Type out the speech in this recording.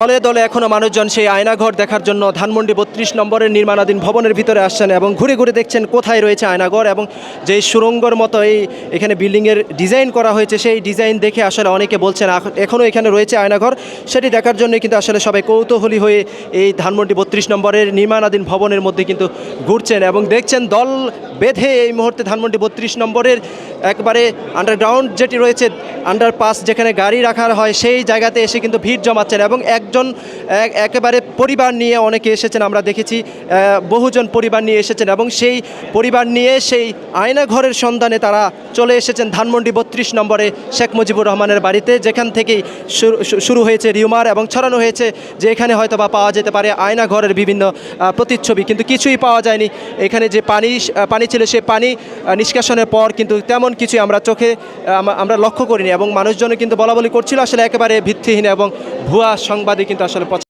দলে দলে এখনও মানুষজন সেই আয়নাঘর দেখার জন্য ধানমন্ডি ৩২ নম্বরের নির্মাণাধীন ভবনের ভিতরে আসছেন এবং ঘুরে ঘুরে দেখছেন কোথায় রয়েছে আয়নাঘর এবং যেই সুড়ঙ্গর মতো এখানে বিল্ডিংয়ের ডিজাইন করা হয়েছে সেই ডিজাইন দেখে আসলে অনেকে বলছেন এখনও এখানে রয়েছে আয়নাঘর। সেটি দেখার জন্য কিন্তু আসলে সবাই কৌতূহলী হয়ে এই ধানমন্ডি ৩২ নম্বরের নির্মাণাধীন ভবনের মধ্যে কিন্তু ঘুরছেন এবং দেখছেন দল বেঁধে এই মুহূর্তে ধানমন্ডি ৩২ নম্বরের একবারে আন্ডারগ্রাউন্ড যেটি রয়েছে, আন্ডারপাস যেখানে গাড়ি রাখা হয় সেই জায়গাতে এসে কিন্তু ভিড় জমাচ্ছেন এবং একেবারে পরিবার নিয়ে অনেকে এসেছেন। আমরা দেখেছি বহুজন পরিবার নিয়ে এসেছেন এবং সেই পরিবার নিয়ে সেই আয়নাঘরের সন্ধানে তারা চলে এসেছেন ধানমন্ডি ৩২ নম্বরে শেখ মুজিবুর রহমানের বাড়িতে, যেখান থেকেই শুরু হয়েছে রিউমার এবং ছড়ানো হয়েছে যে এখানে হয়তো বা পাওয়া যেতে পারে আয়নাঘরের বিভিন্ন প্রতিচ্ছবি, কিন্তু কিছুই পাওয়া যায়নি। এখানে যে পানি ছিল সেই পানি নিষ্কাশনের পর কিন্তু তেমন কিছুই আমরা চোখে আমরা লক্ষ্য করিনি এবং মানুষজনও কিন্তু বলা বলি করছিল আসলে একেবারে ভিত্তিহীন এবং ভুয়া সংবাদই কিন্তু আসলে